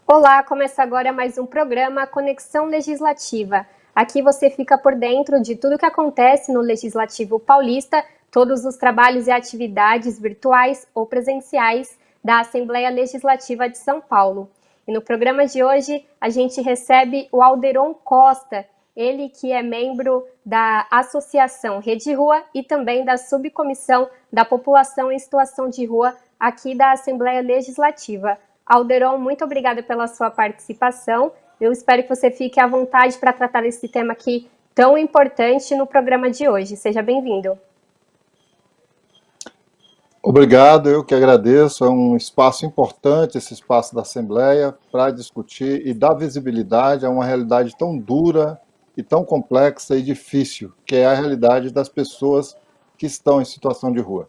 Olá, começa agora mais um programa Conexão Legislativa. Aqui você fica por dentro de tudo que acontece no Legislativo Paulista, todos os trabalhos e atividades virtuais ou presenciais da Assembleia Legislativa de São Paulo. E no programa de hoje a gente recebe o Alderon Costa, ele que é membro da Associação Rede Rua e também da Subcomissão da População em Situação de Rua aqui da Assembleia Legislativa. Alderon, muito obrigada pela sua participação. Eu espero que você fique à vontade para tratar esse tema aqui tão importante no programa de hoje. Seja bem-vindo. Obrigado, eu que agradeço. É um espaço importante, esse espaço da Assembleia, para discutir e dar visibilidade a uma realidade tão dura e tão complexa e difícil, que é a realidade das pessoas que estão em situação de rua.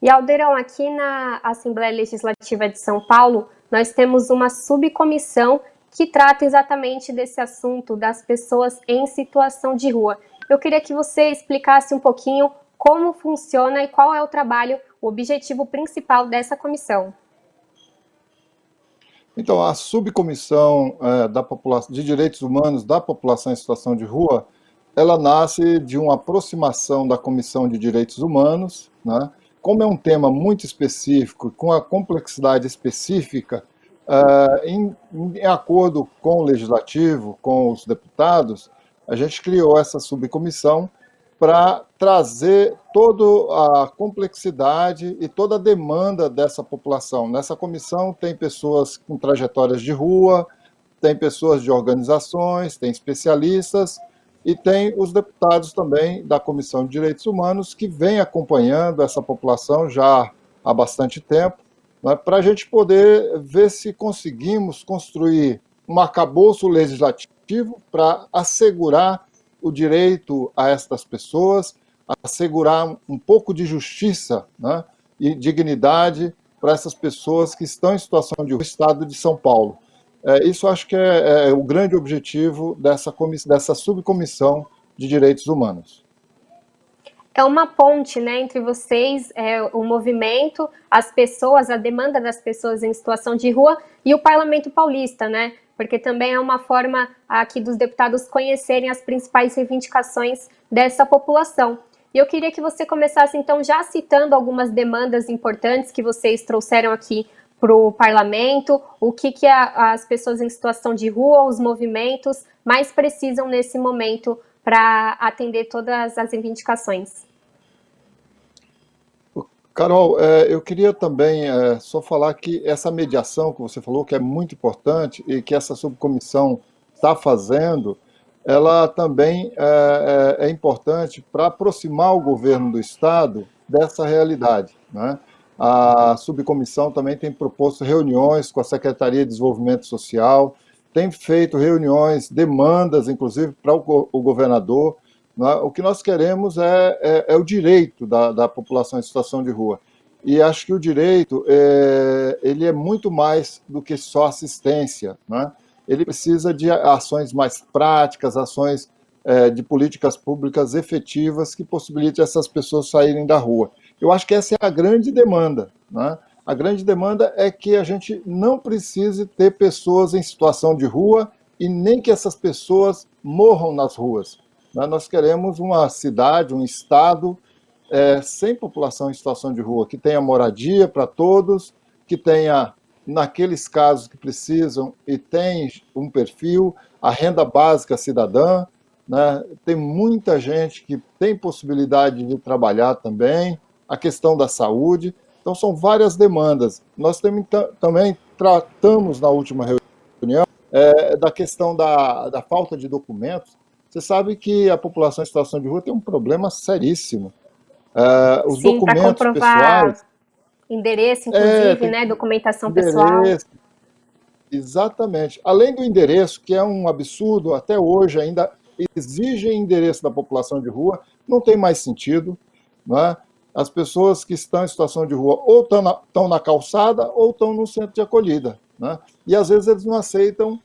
E, Alderon, aqui na Assembleia Legislativa de São Paulo, nós temos uma subcomissão que trata exatamente desse assunto das pessoas em situação de rua. Eu queria que você explicasse um pouquinho como funciona e qual é o trabalho, o objetivo principal dessa comissão. Então, a subcomissão de direitos humanos da população em situação de rua, ela nasce de uma aproximação da Comissão de Direitos Humanos, né? Como é um tema muito específico, com a complexidade específica, em acordo com o Legislativo, com os deputados, a gente criou essa subcomissão para trazer toda a complexidade e toda a demanda dessa população. Nessa comissão tem pessoas com trajetórias de rua, tem pessoas de organizações, tem especialistas e tem os deputados também da Comissão de Direitos Humanos que vêm acompanhando essa população já há bastante tempo, né, para a gente poder ver se conseguimos construir um arcabouço legislativo para assegurar o direito a estas pessoas, assegurar um pouco de justiça, né, e dignidade para essas pessoas que estão em situação de rua no estado de São Paulo. Isso acho que é o grande objetivo dessa subcomissão de direitos humanos. É uma ponte, né, entre vocês, o movimento, as pessoas, a demanda das pessoas em situação de rua e o Parlamento Paulista, né? Porque também é uma forma aqui dos deputados conhecerem as principais reivindicações dessa população. E eu queria que você começasse, então, já citando algumas demandas importantes que vocês trouxeram aqui para o parlamento, o que as pessoas em situação de rua, os movimentos, mais precisam nesse momento para atender todas as reivindicações. Carol, eu queria também só falar que essa mediação que você falou, que é muito importante e que essa subcomissão está fazendo, ela também é importante para aproximar o governo do Estado dessa realidade, né? A subcomissão também tem proposto reuniões com a Secretaria de Desenvolvimento Social, tem feito reuniões, demandas, inclusive, para o governador. O que nós queremos é o direito da população em situação de rua. E acho que o direito ele é muito mais do que só assistência, né? Ele precisa de ações mais práticas, ações de políticas públicas efetivas que possibilitem essas pessoas saírem da rua. Eu acho que essa é a grande demanda, né? A grande demanda é que a gente não precise ter pessoas em situação de rua e nem que essas pessoas morram nas ruas. Nós queremos uma cidade, um estado sem população em situação de rua, que tenha moradia para todos, que tenha, naqueles casos que precisam e tem um perfil, a renda básica cidadã, né? Tem muita gente que tem possibilidade de trabalhar também, a questão da saúde. Então, são várias demandas. Nós também tratamos na última reunião da questão da falta de documentos. Você sabe que a população em situação de rua tem um problema seríssimo. Os Sim, para documentos comprovar pessoais... endereço, inclusive, tem né, documentação pessoal. endereço, exatamente. Além do endereço, que é um absurdo, até hoje ainda exigem endereço da população de rua, não tem mais sentido, né? As pessoas que estão em situação de rua ou estão na calçada ou estão no centro de acolhida, né? E às vezes eles não aceitam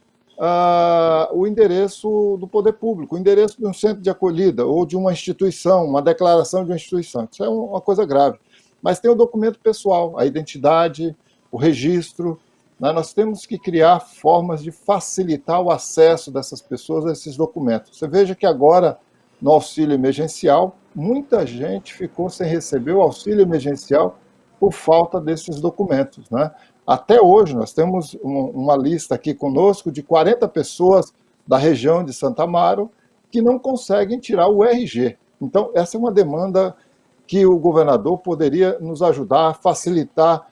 o endereço do poder público, o endereço de um centro de acolhida ou de uma instituição, uma declaração de uma instituição. Isso é uma coisa grave. Mas tem o documento pessoal, a identidade, o registro. né? Nós temos que criar formas de facilitar o acesso dessas pessoas a esses documentos. Você veja que agora, no auxílio emergencial, muita gente ficou sem receber o auxílio emergencial por falta desses documentos, né? Até hoje, nós temos uma lista aqui conosco de 40 pessoas da região de Santa Amaro que não conseguem tirar o RG. Então, essa é uma demanda que o governador poderia nos ajudar, facilitar,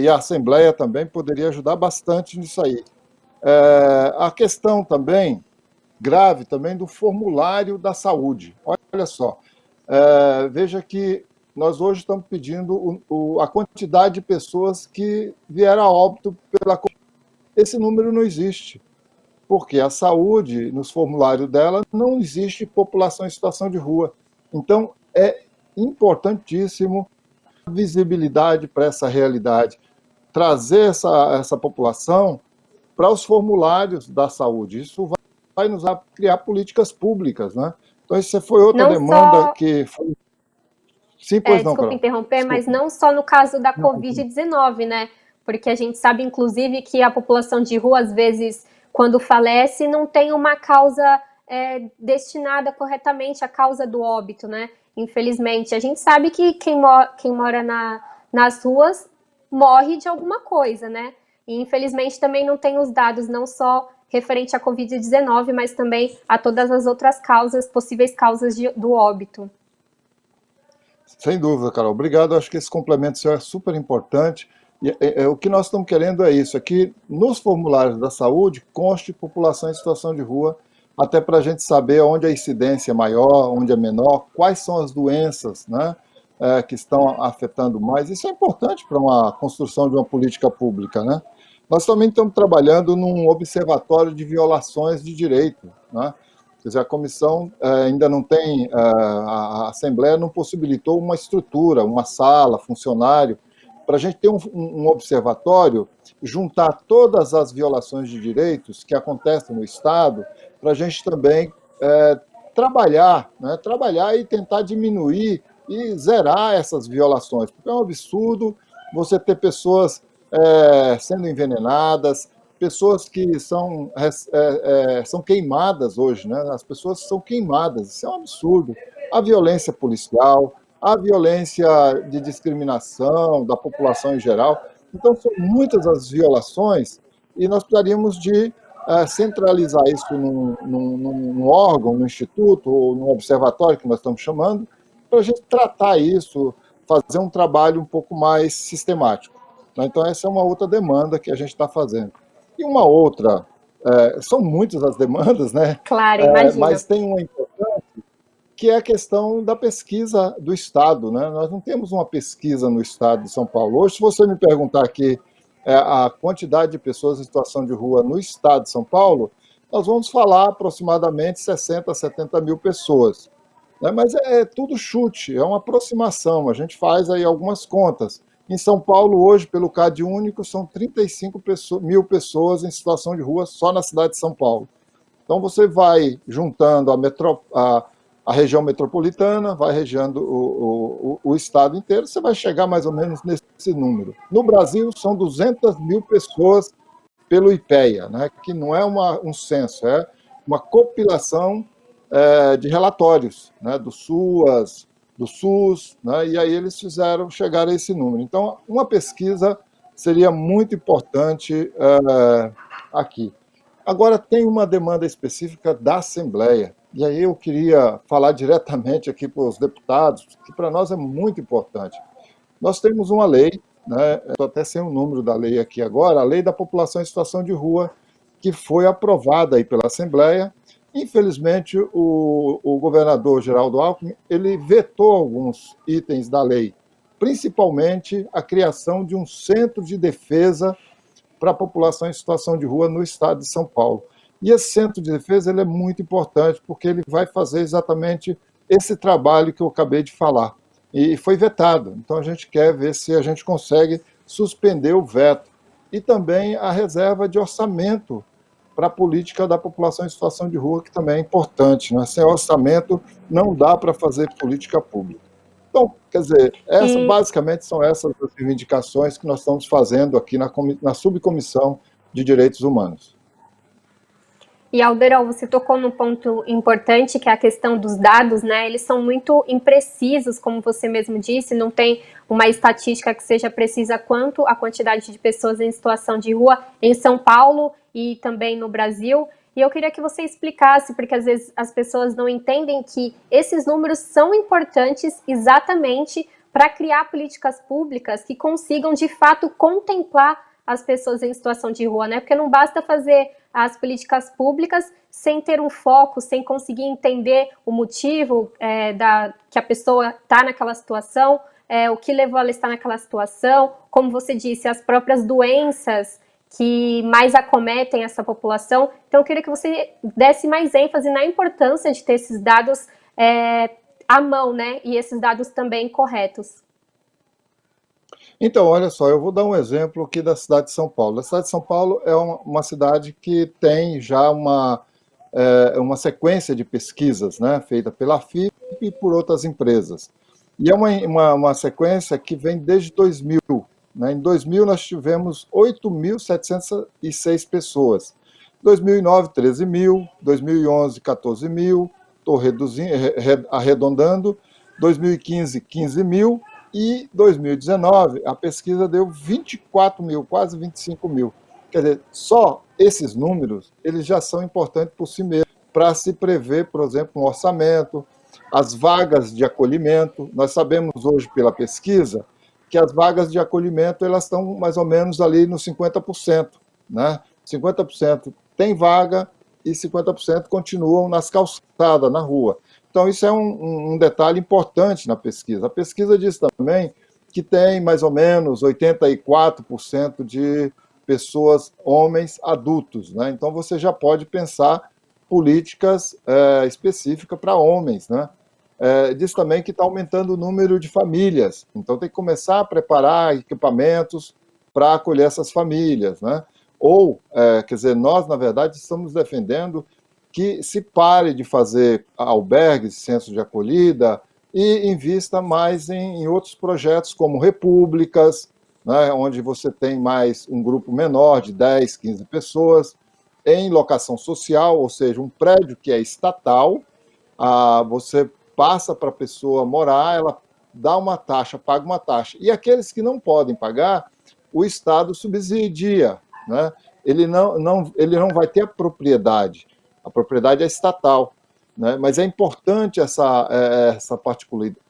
e a Assembleia também poderia ajudar bastante nisso aí. A questão também, grave também, do formulário da saúde. Olha só, veja que nós hoje estamos pedindo a quantidade de pessoas que vieram a óbito pela Covid. Esse número não existe, porque a saúde, nos formulários dela, não existe população em situação de rua. Então, é importantíssimo a visibilidade para essa realidade, trazer essa população para os formulários da saúde. Isso vai nos criar políticas públicas, né? Então, isso foi outra Não demanda só, que foi... Sim, pois não, desculpa Carol. interromper, mas Desculpa. não só no caso da Não, Covid-19, né? Porque a gente sabe, inclusive, que a população de rua, às vezes, quando falece, não tem uma causa destinada corretamente à causa do óbito, né? Infelizmente. A gente sabe que quem mora nas ruas morre de alguma coisa, né? E, infelizmente, também não tem os dados, não só referente à Covid-19, mas também a todas as outras causas, possíveis causas do óbito. sem dúvida, Carol. Obrigado. Acho que esse complemento seu é super importante. E, o que nós estamos querendo é isso, é que nos formulários da saúde conste população em situação de rua, até para a gente saber onde a incidência é maior, onde é menor, quais são as doenças, né, que estão afetando mais. Isso é importante para uma construção de uma política pública, né? Nós também estamos trabalhando num observatório de violações de direito, né? Quer dizer, a comissão ainda não tem, a Assembleia não possibilitou uma estrutura, uma sala, funcionário, para a gente ter um observatório, juntar todas as violações de direitos que acontecem no Estado, para a gente também trabalhar, né? Trabalhar e tentar diminuir e zerar essas violações, porque é um absurdo você ter pessoas sendo envenenadas, pessoas que são queimadas hoje, né? As pessoas são queimadas, isso é um absurdo. A violência policial, a violência de discriminação da população em geral. Então, são muitas as violações e nós precisaríamos de centralizar isso num órgão, num instituto ou num observatório, que nós estamos chamando, para a gente tratar isso, fazer um trabalho um pouco mais sistemático. Então, essa é uma outra demanda que a gente está fazendo. E uma outra, são muitas as demandas, né? Claro, imagina. Mas tem uma importante, que é a questão da pesquisa do Estado, né? Nós não temos uma pesquisa no Estado de São Paulo. Hoje, se você me perguntar aqui a quantidade de pessoas em situação de rua no Estado de São Paulo, nós vamos falar aproximadamente 60, 70 mil pessoas. Né? Mas é tudo chute, é uma aproximação, a gente faz aí algumas contas. Em São Paulo, hoje, pelo CAD único, são 35 mil pessoas em situação de rua só na cidade de São Paulo. Então, você vai juntando a região metropolitana, vai regiando o estado inteiro, você vai chegar mais ou menos nesse número. No Brasil, são 200 mil pessoas pelo IPEA, né, que não é um censo, é uma compilação de relatórios, né, do SUS, né, e aí eles chegaram a esse número. Então, uma pesquisa seria muito importante aqui. Agora, tem uma demanda específica da Assembleia, e aí eu queria falar diretamente aqui para os deputados, que para nós é muito importante. Nós temos uma lei, né, estou até sem o número da lei aqui agora, a Lei da População em Situação de Rua, que foi aprovada aí pela Assembleia. Infelizmente, o governador Geraldo Alckmin, ele vetou alguns itens da lei, principalmente a criação de um centro de defesa para a população em situação de rua no estado de São Paulo. E esse centro de defesa ele é muito importante, porque ele vai fazer exatamente esse trabalho que eu acabei de falar. E foi vetado. Então, a gente quer ver se a gente consegue suspender o veto. E também a reserva de orçamento para a política da população em situação de rua, que também é importante. Né? Sem orçamento, não dá para fazer política pública. Então, quer dizer, E, basicamente são essas as reivindicações que nós estamos fazendo aqui na subcomissão de direitos humanos. E Alderol, você tocou num ponto importante, que é a questão dos dados, né? Eles são muito imprecisos, como você mesmo disse, não tem uma estatística que seja precisa quanto a quantidade de pessoas em situação de rua em São Paulo e também no Brasil. E eu queria que você explicasse, porque às vezes as pessoas não entendem que esses números são importantes exatamente para criar políticas públicas que consigam de fato contemplar as pessoas em situação de rua, né? Porque não basta fazer as políticas públicas sem ter um foco, sem conseguir entender o motivo que a pessoa está naquela situação, o que levou ela a estar naquela situação, como você disse, as próprias doenças que mais acometem essa população. Então, eu queria que você desse mais ênfase na importância de ter esses dados à mão, né? E esses dados também corretos. Então, olha só, eu vou dar um exemplo aqui da cidade de São Paulo. A cidade de São Paulo é uma cidade que tem já uma sequência de pesquisas, né, feita pela FIP e por outras empresas. E é uma sequência que vem desde 2000. Né? Em 2000, nós tivemos 8.706 pessoas. 2009, 13 mil. 2011, 14 mil. Estou arredondando. 2015, 15 mil. E 2019, a pesquisa deu 24 mil, quase 25 mil. Quer dizer, só esses números, eles já são importantes por si mesmos, para se prever, por exemplo, um orçamento, as vagas de acolhimento. Nós sabemos hoje, pela pesquisa, que as vagas de acolhimento elas estão mais ou menos ali nos 50%. Né? 50% tem vaga e 50% continuam nas calçadas, na rua. Então, isso é um detalhe importante na pesquisa. A pesquisa diz também que tem mais ou menos 84% de pessoas, homens adultos. Né? Então, você já pode pensar políticas específicas para homens. Né? Diz também que está aumentando o número de famílias. Então, tem que começar a preparar equipamentos para acolher essas famílias. Né? Ou, quer dizer, nós, na verdade, estamos defendendo que se pare de fazer albergues, centros de acolhida e invista mais em outros projetos como repúblicas, né, onde você tem mais um grupo menor de 10, 15 pessoas, em locação social, ou seja, um prédio que é estatal, você passa para a pessoa morar, ela dá uma taxa, paga uma taxa. E aqueles que não podem pagar, o Estado subsidia. Né? Ele não vai ter a propriedade é estatal. Né? Mas é importante essa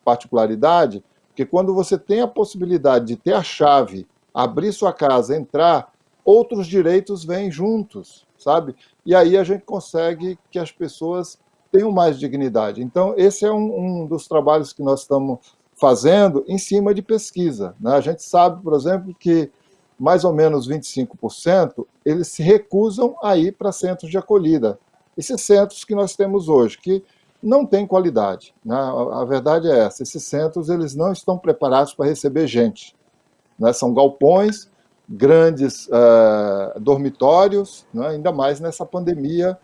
particularidade, porque quando você tem a possibilidade de ter a chave, abrir sua casa, entrar, outros direitos vêm juntos, sabe? E aí a gente consegue que as pessoas tenham mais dignidade. Então, esse é um dos trabalhos que nós estamos fazendo em cima de pesquisa. Né? A gente sabe, por exemplo, que mais ou menos 25% eles se recusam a ir para centros de acolhida. Esses centros que nós temos hoje, que não têm qualidade. Né? A verdade é essa, esses centros eles não estão preparados para receber gente. Né? São galpões, grandes dormitórios, né? Ainda mais nessa pandemia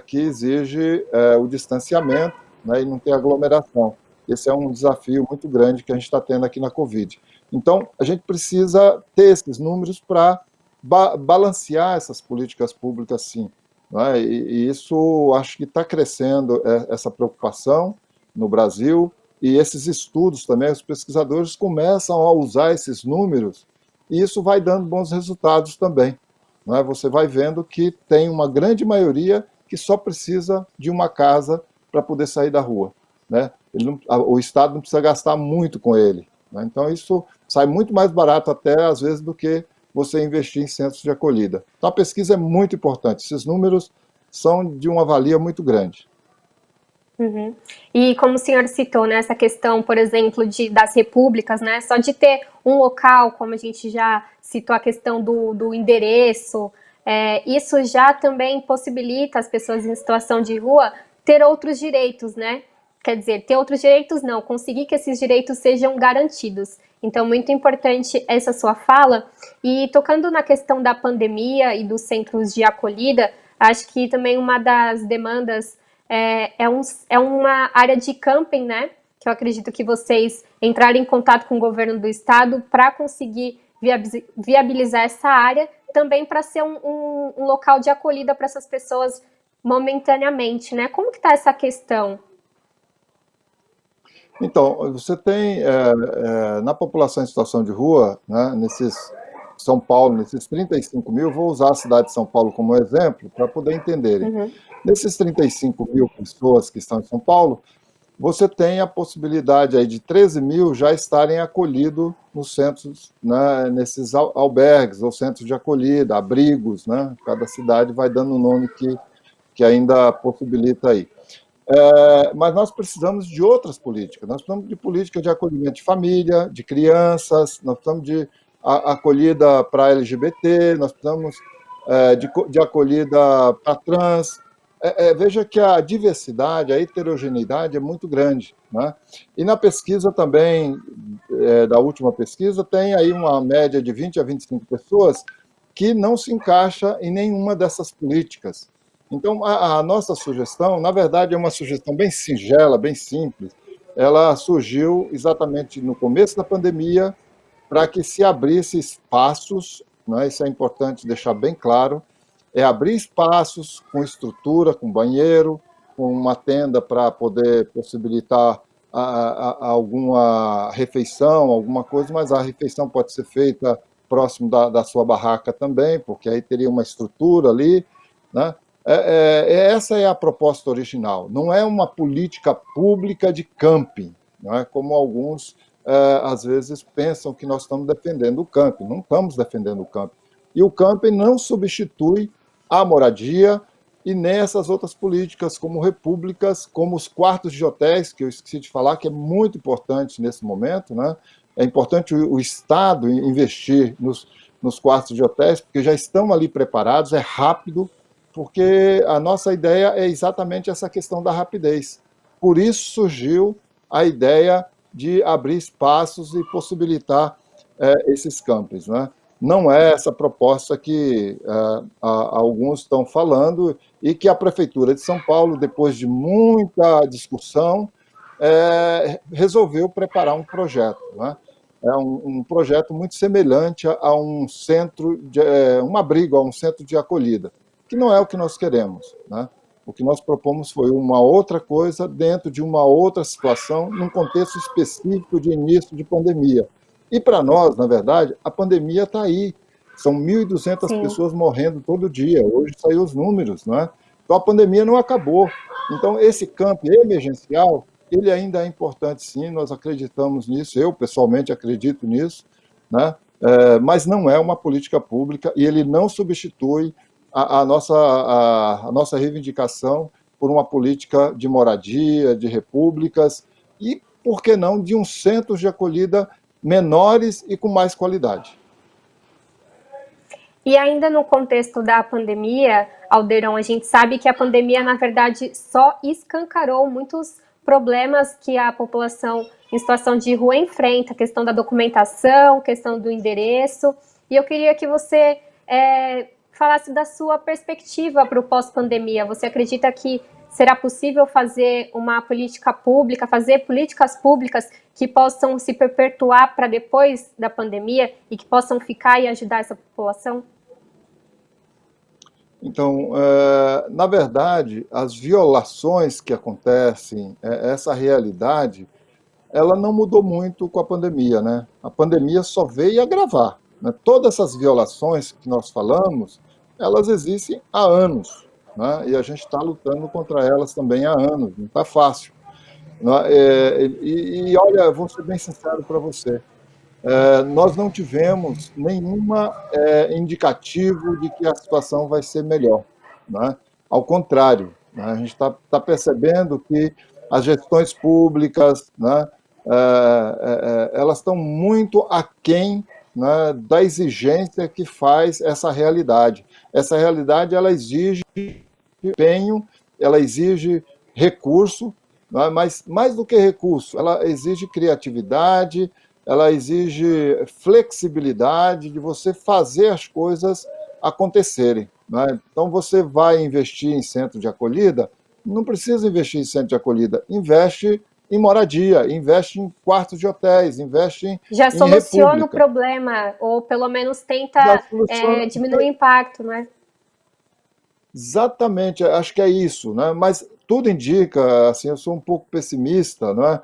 que exige o distanciamento, né? E não ter aglomeração. Esse é um desafio muito grande que a gente está tendo aqui na Covid. Então, a gente precisa ter esses números para balancear essas políticas públicas, sim. Né? E isso, acho que está crescendo essa preocupação no Brasil, e esses estudos também, os pesquisadores começam a usar esses números, e isso vai dando bons resultados também. Né? Você vai vendo que tem uma grande maioria que só precisa de uma casa para poder sair da rua. Né? O Estado não precisa gastar muito com ele. Né? Então, isso sai muito mais barato até, às vezes, do que você investir em centros de acolhida. Então, a pesquisa é muito importante. Esses números são de uma valia muito grande. Uhum. E como o senhor citou, né, essa questão, por exemplo, das repúblicas, né, só de ter um local, como a gente já citou a questão do endereço, isso já também possibilita as pessoas em situação de rua ter outros direitos, né? Quer dizer, ter outros direitos não, conseguir que esses direitos sejam garantidos. Então, muito importante essa sua fala. E tocando na questão da pandemia e dos centros de acolhida, acho que também uma das demandas é uma área de camping, né? que eu acredito que vocês entraram em contato com o governo do estado para conseguir viabilizar essa área, também para ser um local de acolhida para essas pessoas momentaneamente, né? Como que está essa questão? Então, você tem, na população em situação de rua, né, São Paulo, nesses 35 mil, vou usar a cidade de São Paulo como exemplo para poder entenderem. Uhum. Nesses 35 mil pessoas que estão em São Paulo, você tem a possibilidade aí de 13 mil já estarem acolhidos nos centros, né, nesses albergues ou centros de acolhida, abrigos, né? Cada cidade vai dando um nome que ainda possibilita aí. Mas nós precisamos de outras políticas. Nós precisamos de política de acolhimento de família, de crianças, nós precisamos de acolhida para LGBT, nós precisamos de acolhida para trans. Veja que a diversidade, a heterogeneidade é muito grande, né? E na pesquisa também, da última pesquisa, tem aí uma média de 20 a 25 pessoas que não se encaixa em nenhuma dessas políticas. Então, a nossa sugestão, na verdade, é uma sugestão bem singela, bem simples. Ela surgiu exatamente no começo da pandemia para que se abrisse espaços, né, isso é importante deixar bem claro, é abrir espaços com estrutura, com banheiro, com uma tenda para poder possibilitar alguma refeição, alguma coisa, mas a refeição pode ser feita próximo da sua barraca também, porque aí teria uma estrutura ali, né? Essa é a proposta original, não é uma política pública de camping, não é como alguns às vezes pensam que nós estamos defendendo o camping, não estamos defendendo o camping. E o camping não substitui a moradia e nem essas outras políticas como repúblicas, como os quartos de hotéis, que eu esqueci de falar, que é muito importante nesse momento, né? É importante o Estado investir nos quartos de hotéis, porque já estão ali preparados, é rápido, porque a nossa ideia é exatamente essa questão da rapidez. Por isso surgiu a ideia de abrir espaços e possibilitar esses campos, né? Não é essa proposta que alguns estão falando e que a Prefeitura de São Paulo, depois de muita discussão, resolveu preparar um projeto, né? É um projeto muito semelhante a um centro, um abrigo, a um centro de acolhida, que não é o que nós queremos, né? O que nós propomos foi uma outra coisa dentro de uma outra situação, num contexto específico de início de pandemia. E para nós, na verdade, a pandemia está aí. São 1.200 Sim. pessoas morrendo todo dia. Hoje saiu os números, não é? Então a pandemia não acabou. Então esse campo emergencial, ele ainda é importante sim, nós acreditamos nisso, eu pessoalmente acredito nisso, né? Mas não é uma política pública e ele não substitui a nossa reivindicação por uma política de moradia, de repúblicas e, por que não, de uns centros de acolhida menores e com mais qualidade. E ainda no contexto da pandemia, Aldeirão, a gente sabe que a pandemia, na verdade, só escancarou muitos problemas que a população em situação de rua enfrenta, questão da documentação, questão do endereço. E eu queria que você falasse da sua perspectiva para o pós-pandemia. Você acredita que será possível fazer uma política pública, fazer políticas públicas que possam se perpetuar para depois da pandemia e que possam ficar e ajudar essa população? Então, na verdade, as violações que acontecem, essa realidade, ela não mudou muito com a pandemia, né? A pandemia só veio agravar, né? Todas essas violações que nós falamos, elas existem há anos, né? E a gente está lutando contra elas também há anos, não está fácil, né? Olha, eu vou ser bem sincero para você, nós não tivemos nenhuma indicativo de que a situação vai ser melhor, né? Ao contrário, né? A gente está percebendo que as gestões públicas, né, elas estão muito aquém, né, da exigência que faz essa realidade. Essa realidade ela exige empenho, ela exige recurso, né, mas mais do que recurso, ela exige criatividade, ela exige flexibilidade de você fazer as coisas acontecerem, né? Então, você vai investir em centro de acolhida, não precisa investir em centro de acolhida, investe em moradia, investe em quartos de hotéis, investe Já em soluciona o república. problema, ou pelo menos Já tenta soluciona, diminuir o impacto, não é? exatamente, acho que é isso, né? Mas tudo indica, assim, eu sou um pouco pessimista, não é?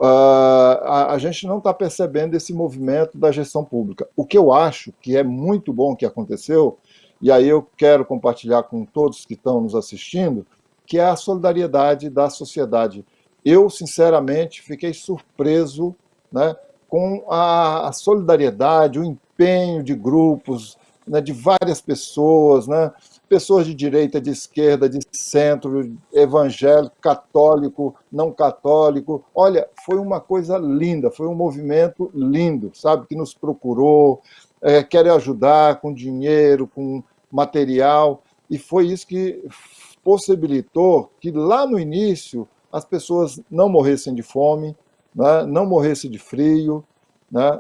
A gente não está percebendo esse movimento da gestão pública. O que eu acho que é muito bom que aconteceu, e aí eu quero compartilhar com todos que estão nos assistindo, que é a solidariedade da sociedade. Eu, sinceramente, fiquei surpreso, né, com a solidariedade, o empenho de grupos, né, de várias pessoas, né, pessoas de direita, de esquerda, de centro, evangélico, católico, não católico. Olha, foi uma coisa linda, foi um movimento lindo, sabe, que nos procurou, quer ajudar com dinheiro, com material, e foi isso que possibilitou que lá no início as pessoas não morressem de fome, né, não morressem de frio, né?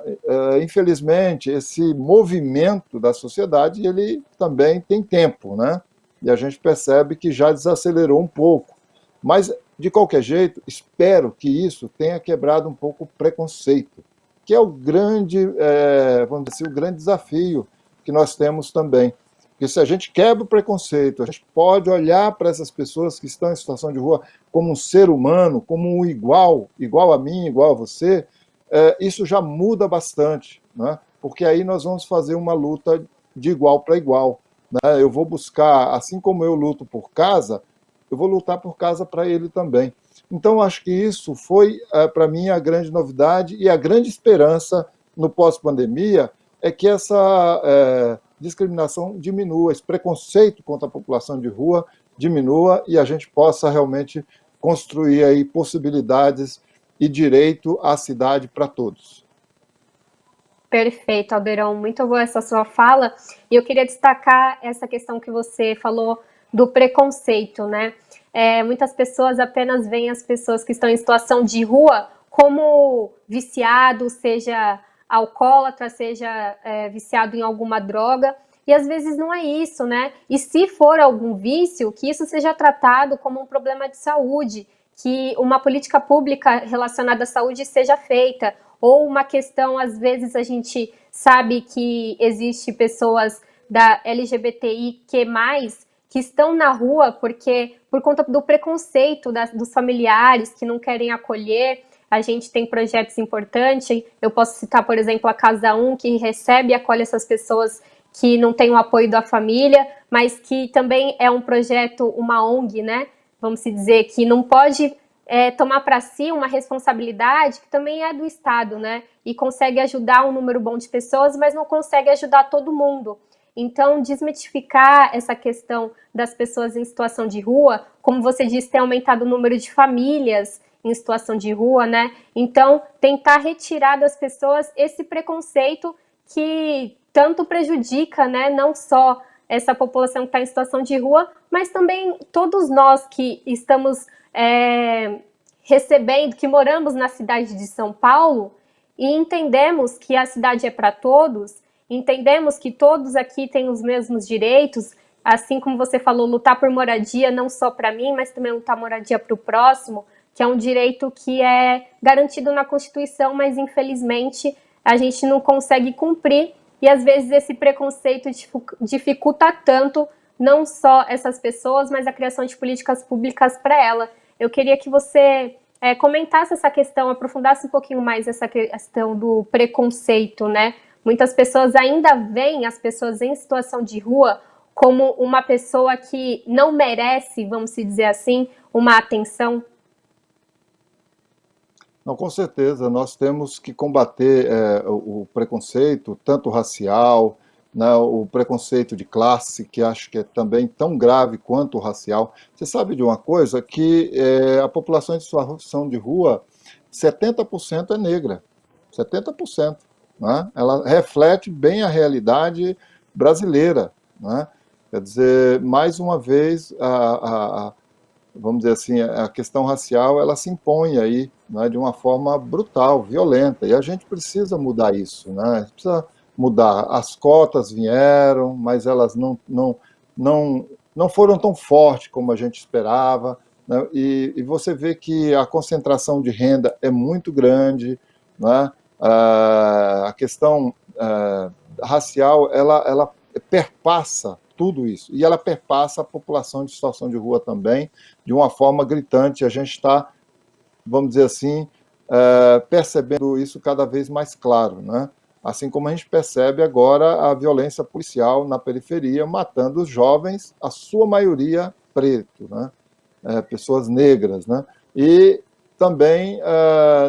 Infelizmente, esse movimento da sociedade ele também tem tempo, né? E a gente percebe que já desacelerou um pouco. Mas, de qualquer jeito, espero que isso tenha quebrado um pouco o preconceito, que é o grande, vamos dizer assim, o grande desafio que nós temos também. Porque se a gente quebra o preconceito, a gente pode olhar para essas pessoas que estão em situação de rua como um ser humano, como um igual, igual a mim, igual a você, isso já muda bastante, né? Porque aí nós vamos fazer uma luta de igual para igual. Né? Eu vou buscar, assim como eu luto por casa, eu vou lutar por casa para ele também. Então, acho que isso foi, para mim, a grande novidade e a grande esperança no pós-pandemia é que essa discriminação diminua, esse preconceito contra a população de rua diminua e a gente possa realmente construir aí possibilidades e direito à cidade para todos. Perfeito, Alberão. Muito boa essa sua fala. E eu queria destacar essa questão que você falou do preconceito, né? Muitas pessoas apenas veem as pessoas que estão em situação de rua como viciado, seja alcoólatra, seja viciado em alguma droga. E às vezes não é isso, né? E se for algum vício, que isso seja tratado como um problema de saúde, que uma política pública relacionada à saúde seja feita, ou uma questão, às vezes a gente sabe que existe pessoas da LGBTI que estão na rua porque por conta do preconceito dos familiares que não querem acolher. A gente tem projetos importantes, eu posso citar, por exemplo, a Casa 1, que recebe e acolhe essas pessoas que não têm o apoio da família, mas que também é um projeto, uma ONG, né? Vamos dizer, que não pode tomar para si uma responsabilidade que também é do Estado, né? E consegue ajudar um número bom de pessoas, mas não consegue ajudar todo mundo. Então, desmitificar essa questão das pessoas em situação de rua, como você disse, tem aumentado o número de famílias em situação de rua, né? Então, tentar retirar das pessoas esse preconceito que tanto prejudica, né? Não só essa população que está em situação de rua, mas também todos nós que estamos recebendo, que moramos na cidade de São Paulo e entendemos que a cidade é para todos, entendemos que todos aqui têm os mesmos direitos, assim como você falou, lutar por moradia não só para mim, mas também lutar moradia para o próximo, que é um direito que é garantido na Constituição, mas infelizmente a gente não consegue cumprir e às vezes esse preconceito dificulta tanto não só essas pessoas, mas a criação de políticas públicas para ela. Eu queria que você comentasse essa questão, aprofundasse um pouquinho mais essa questão do preconceito, né? Muitas pessoas ainda veem as pessoas em situação de rua como uma pessoa que não merece, vamos dizer assim, uma atenção. Não, com certeza, nós temos que combater o preconceito, tanto racial, né, o preconceito de classe, que acho que é também tão grave quanto o racial. Você sabe de uma coisa? Que a população em situação de rua, 70% é negra, 70%. Né? Ela reflete bem a realidade brasileira. Né? Quer dizer, mais uma vez, vamos dizer assim, a questão racial ela se impõe aí, né, de uma forma brutal, violenta, e a gente precisa mudar isso, né? Precisa mudar. As cotas vieram, mas elas não foram tão fortes como a gente esperava, né? E você vê que a concentração de renda é muito grande, né? A questão racial, ela perpassa tudo isso, e ela perpassa a população de situação de rua também, de uma forma gritante. A gente está, vamos dizer assim, percebendo isso cada vez mais claro, né? Assim como a gente percebe agora a violência policial na periferia, matando os jovens, a sua maioria preto, né? Pessoas negras, né? E também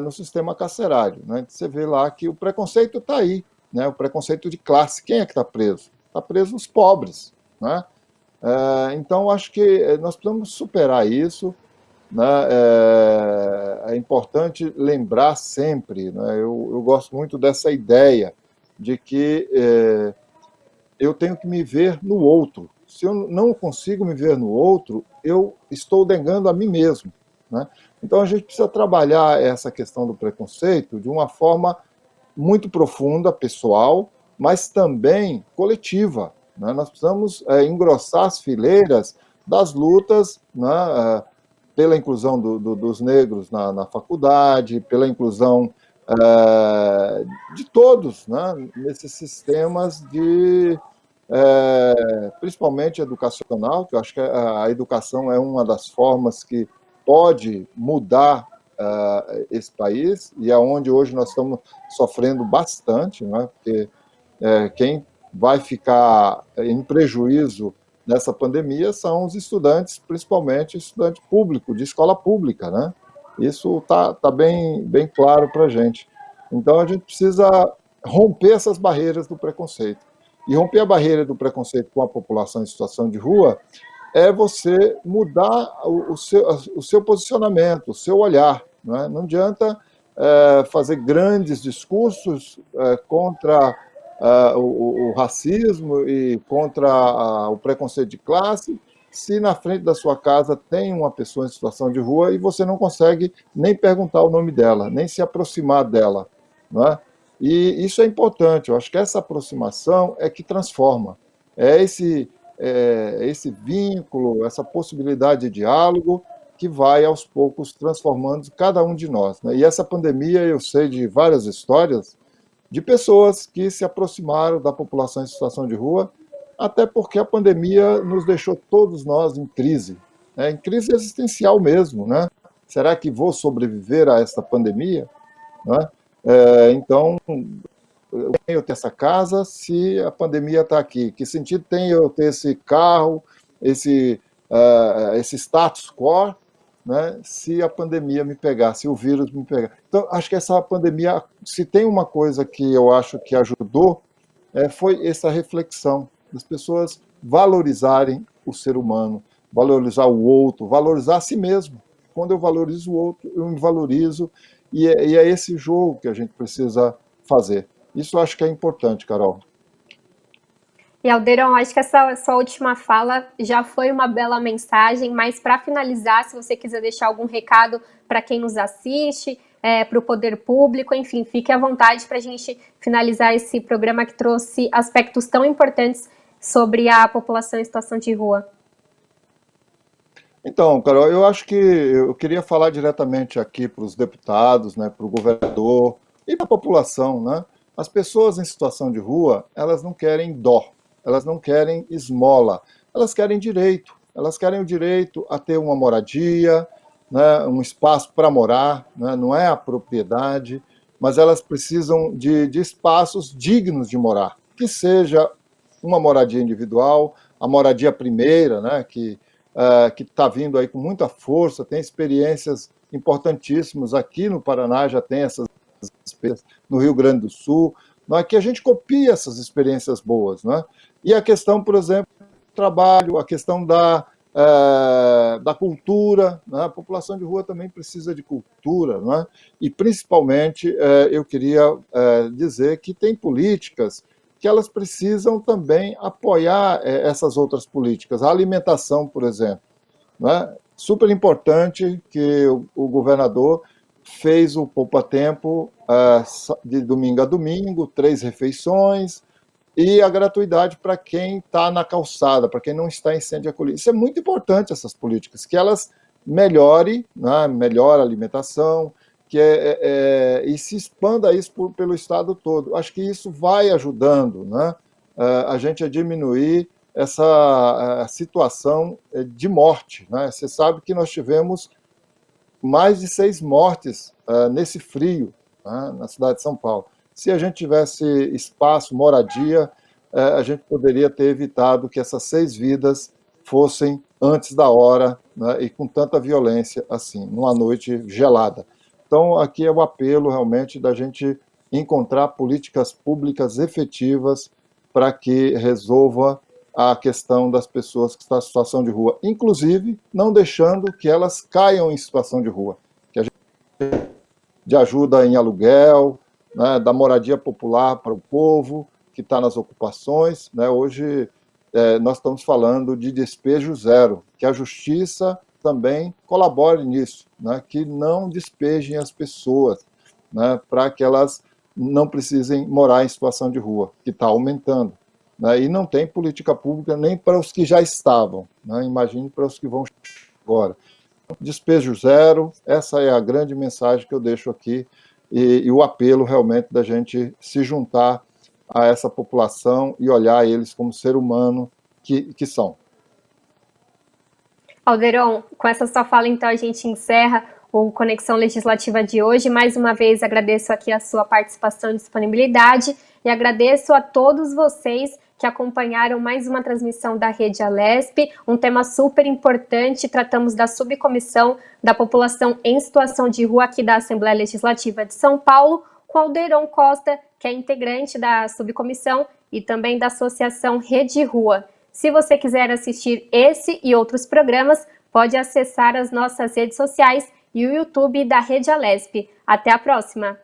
no sistema carcerário, né? Você vê lá que o preconceito está aí, né? O preconceito de classe. Quem é que está preso? Está preso os pobres, né? Então, acho que nós precisamos superar isso, né? É importante lembrar sempre, né? Eu gosto muito dessa ideia de que eu tenho que me ver no outro. Se eu não consigo me ver no outro, eu estou negando a mim mesmo, né? Então a gente precisa trabalhar essa questão do preconceito de uma forma muito profunda, pessoal, mas também coletiva, né? Nós precisamos engrossar as fileiras das lutas, né? Pela inclusão dos negros na faculdade, pela inclusão de todos, né? Nesses sistemas de principalmente educacional, que eu acho que a educação é uma das formas que pode mudar esse país, e é onde hoje nós estamos sofrendo bastante, né? Porque quem vai ficar em prejuízo nessa pandemia são os estudantes, principalmente estudante público, de escola pública, né? Isso tá bem claro para a gente. Então, a gente precisa romper essas barreiras do preconceito. E romper a barreira do preconceito com a população em situação de rua é você mudar o seu posicionamento, o seu olhar. Não é? Não adianta fazer grandes discursos contra o racismo e contra o preconceito de classe, se na frente da sua casa tem uma pessoa em situação de rua e você não consegue nem perguntar o nome dela, nem se aproximar dela. Não é? E isso é importante, eu acho que essa aproximação é que transforma. É esse vínculo, essa possibilidade de diálogo que vai aos poucos transformando cada um de nós, né? E essa pandemia, eu sei de várias histórias de pessoas que se aproximaram da população em situação de rua, até porque a pandemia nos deixou todos nós em crise, né? Em crise existencial mesmo, né? Será que vou sobreviver a essa pandemia? Né? Então, eu ter essa casa se a pandemia está aqui? Que sentido tem eu ter esse carro, esse status quo, né, se a pandemia me pegar, se o vírus me pegar? Então, acho que essa pandemia, se tem uma coisa que eu acho que ajudou, foi essa reflexão, das pessoas valorizarem o ser humano, valorizar o outro, valorizar a si mesmo. Quando eu valorizo o outro, eu me valorizo, e é esse jogo que a gente precisa fazer. Isso eu acho que é importante, Carol. E Alderon, acho que essa sua última fala já foi uma bela mensagem, mas para finalizar, se você quiser deixar algum recado para quem nos assiste, para o poder público, enfim, fique à vontade para a gente finalizar esse programa que trouxe aspectos tão importantes sobre a população em situação de rua. Então, Carol, eu acho que eu queria falar diretamente aqui para os deputados, né, para o governador e para a população, né? As pessoas em situação de rua, elas não querem dó, elas não querem esmola, elas querem direito, elas querem o direito a ter uma moradia, né, um espaço para morar, né, não é a propriedade, mas elas precisam de espaços dignos de morar, que seja uma moradia individual, a moradia primeira, né, que está vindo aí com muita força, tem experiências importantíssimas aqui no Paraná, já tem essas experiências no Rio Grande do Sul, não é que a gente copia essas experiências boas, né? E a questão, por exemplo, do trabalho, a questão da cultura, né? A população de rua também precisa de cultura, né? E principalmente eu queria dizer que tem políticas que elas precisam também apoiar essas outras políticas. A alimentação, por exemplo, né? Super importante que o governador fez o Poupa Tempo de domingo a domingo, 3 refeições, e a gratuidade para quem está na calçada, para quem não está em centro de acolhida. Isso é muito importante, essas políticas, que elas melhore, né, melhore a alimentação, e se expanda isso pelo estado todo. Acho que isso vai ajudando, né, a gente a diminuir essa situação de morte, né? Você sabe que nós tivemos mais de 6 mortes nesse frio, né, na cidade de São Paulo. Se a gente tivesse espaço, moradia, a gente poderia ter evitado que essas 6 vidas fossem antes da hora, né, e com tanta violência assim, numa noite gelada. Então, aqui é o apelo realmente da gente encontrar políticas públicas efetivas para que resolva a questão das pessoas que estão em situação de rua, inclusive não deixando que elas caiam em situação de rua, que a gente de ajuda em aluguel, né, da moradia popular para o povo que está nas ocupações, né? Hoje nós estamos falando de despejo zero, que a justiça também colabore nisso, né, que não despejem as pessoas, né, para que elas não precisem morar em situação de rua, que está aumentando, né, e não tem política pública nem para os que já estavam, né, imagine para os que vão agora. Despejo zero, essa é a grande mensagem que eu deixo aqui, e o apelo realmente da gente se juntar a essa população e olhar eles como ser humano que são. Alderon, com essa sua fala, então, a gente encerra o Conexão Legislativa de hoje. Mais uma vez, agradeço aqui a sua participação e disponibilidade e agradeço a todos vocês que acompanharam mais uma transmissão da Rede Alesp, um tema super importante. Tratamos da subcomissão da população em situação de rua aqui da Assembleia Legislativa de São Paulo, com Alderon Costa, que é integrante da subcomissão e também da Associação Rede Rua. Se você quiser assistir esse e outros programas, pode acessar as nossas redes sociais e o YouTube da Rede Alesp. Até a próxima!